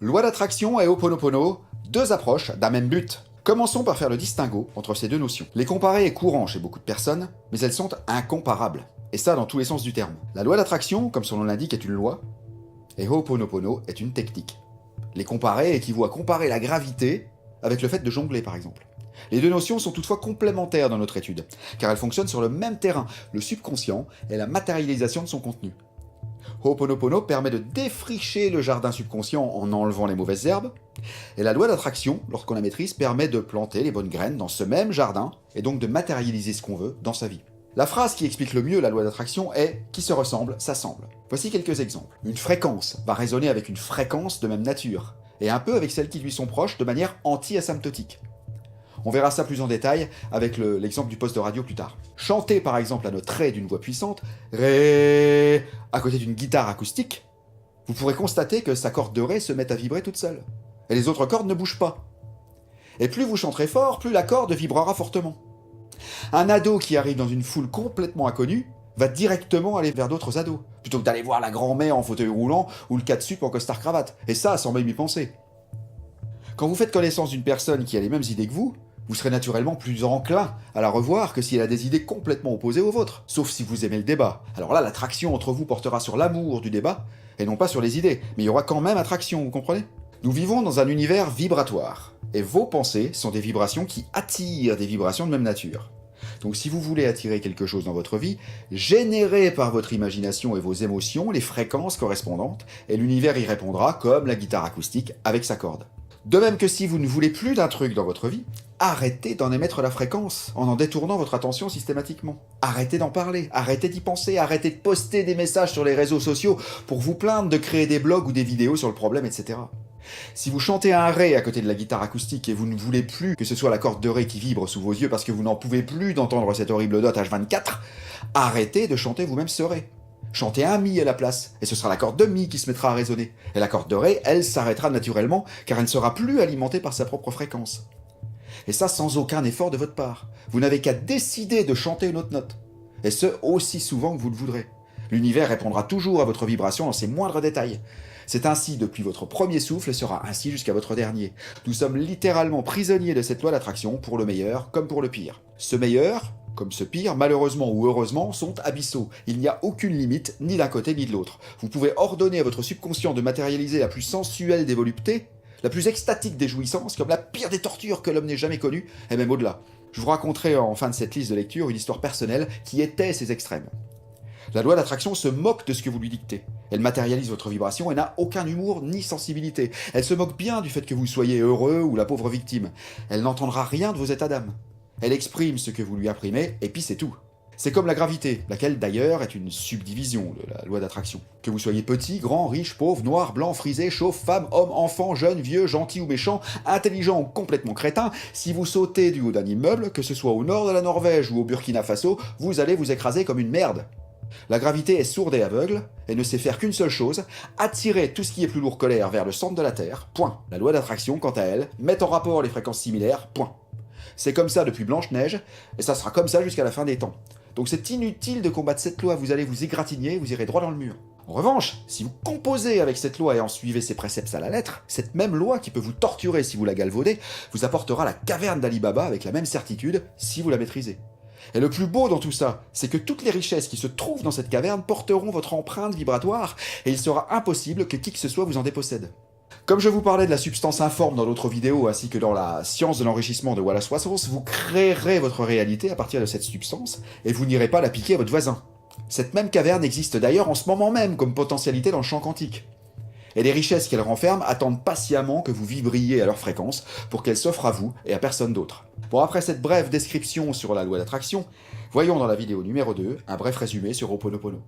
Loi d'attraction et Ho'oponopono, deux approches d'un même but. Commençons par faire le distinguo entre ces deux notions. Les comparer est courant chez beaucoup de personnes, mais elles sont incomparables. Et ça dans tous les sens du terme. La loi d'attraction, comme son nom l'indique, est une loi, et Ho'oponopono est une technique. Les comparer équivaut à comparer la gravité avec le fait de jongler par exemple. Les deux notions sont toutefois complémentaires dans notre étude, car elles fonctionnent sur le même terrain, le subconscient et la matérialisation de son contenu. Ho'oponopono permet de défricher le jardin subconscient en enlevant les mauvaises herbes, et la loi d'attraction, lorsqu'on la maîtrise, permet de planter les bonnes graines dans ce même jardin, et donc de matérialiser ce qu'on veut dans sa vie. La phrase qui explique le mieux la loi d'attraction est « qui se ressemble, s'assemble ». Voici quelques exemples. Une fréquence va résonner avec une fréquence de même nature, et un peu avec celles qui lui sont proches de manière anti-asymptotique. On verra ça plus en détail avec l'exemple du poste de radio plus tard. Chanter par exemple à notre ré d'une voix puissante, ré, à côté d'une guitare acoustique, vous pourrez constater que sa corde de ré se met à vibrer toute seule. Et les autres cordes ne bougent pas. Et plus vous chanterez fort, plus la corde vibrera fortement. Un ado qui arrive dans une foule complètement inconnue va directement aller vers d'autres ados, plutôt que d'aller voir la grand-mère en fauteuil roulant ou le catsup en costard-cravate. Et ça, sans même y penser. Quand vous faites connaissance d'une personne qui a les mêmes idées que vous serez naturellement plus enclin à la revoir que si elle a des idées complètement opposées aux vôtres, sauf si vous aimez le débat. Alors là, l'attraction entre vous portera sur l'amour du débat, et non pas sur les idées, mais il y aura quand même attraction, vous comprenez? Nous vivons dans un univers vibratoire, et vos pensées sont des vibrations qui attirent des vibrations de même nature. Donc si vous voulez attirer quelque chose dans votre vie, générez par votre imagination et vos émotions les fréquences correspondantes, et l'univers y répondra comme la guitare acoustique avec sa corde. De même que si vous ne voulez plus d'un truc dans votre vie, arrêtez d'en émettre la fréquence en détournant votre attention systématiquement. Arrêtez d'en parler, arrêtez d'y penser, arrêtez de poster des messages sur les réseaux sociaux pour vous plaindre de créer des blogs ou des vidéos sur le problème, etc. Si vous chantez un ré à côté de la guitare acoustique et vous ne voulez plus que ce soit la corde de ré qui vibre sous vos yeux parce que vous n'en pouvez plus d'entendre cette horrible note H24, arrêtez de chanter vous-même ce ré. Chantez un mi à la place, et ce sera la corde de mi qui se mettra à résonner. Et la corde de ré, elle s'arrêtera naturellement, car elle ne sera plus alimentée par sa propre fréquence. Et ça sans aucun effort de votre part. Vous n'avez qu'à décider de chanter une autre note. Et ce, aussi souvent que vous le voudrez. L'univers répondra toujours à votre vibration dans ses moindres détails. C'est ainsi depuis votre premier souffle et sera ainsi jusqu'à votre dernier. Nous sommes littéralement prisonniers de cette loi d'attraction pour le meilleur comme pour le pire. Ce meilleur, comme ce pire, malheureusement ou heureusement, sont abyssaux. Il n'y a aucune limite, ni d'un côté ni de l'autre. Vous pouvez ordonner à votre subconscient de matérialiser la plus sensuelle des voluptés, la plus extatique des jouissances, comme la pire des tortures que l'homme n'ait jamais connues, et même au-delà. Je vous raconterai en fin de cette liste de lecture une histoire personnelle qui était ces extrêmes. La loi d'attraction se moque de ce que vous lui dictez. Elle matérialise votre vibration et n'a aucun humour ni sensibilité. Elle se moque bien du fait que vous soyez heureux ou la pauvre victime. Elle n'entendra rien de vos états d'âme. Elle exprime ce que vous lui imprimez, et puis c'est tout. C'est comme la gravité, laquelle d'ailleurs est une subdivision de la loi d'attraction. Que vous soyez petit, grand, riche, pauvre, noir, blanc, frisé, chauve, femme, homme, enfant, jeune, vieux, gentil ou méchant, intelligent ou complètement crétin, si vous sautez du haut d'un immeuble, que ce soit au nord de la Norvège ou au Burkina Faso, vous allez vous écraser comme une merde. La gravité est sourde et aveugle, et ne sait faire qu'une seule chose, attirer tout ce qui est plus lourd que l'air vers le centre de la Terre, point. La loi d'attraction, quant à elle, met en rapport les fréquences similaires, point. C'est comme ça depuis Blanche-Neige, et ça sera comme ça jusqu'à la fin des temps. Donc c'est inutile de combattre cette loi, vous allez vous égratigner, vous irez droit dans le mur. En revanche, si vous composez avec cette loi et en suivez ses préceptes à la lettre, cette même loi qui peut vous torturer si vous la galvaudez, vous apportera la caverne d'Ali Baba avec la même certitude si vous la maîtrisez. Et le plus beau dans tout ça, c'est que toutes les richesses qui se trouvent dans cette caverne porteront votre empreinte vibratoire, et il sera impossible que qui que ce soit vous en dépossède. Comme je vous parlais de la substance informe dans d'autres vidéos, ainsi que dans la science de l'enrichissement de Wallace Wattles, vous créerez votre réalité à partir de cette substance, et vous n'irez pas la piquer à votre voisin. Cette même caverne existe d'ailleurs en ce moment même comme potentialité dans le champ quantique. Et les richesses qu'elle renferme attendent patiemment que vous vibriez à leur fréquence pour qu'elles s'offrent à vous et à personne d'autre. Bon, après cette brève description sur la loi d'attraction, voyons dans la vidéo numéro 2 un bref résumé sur Ho'oponopono.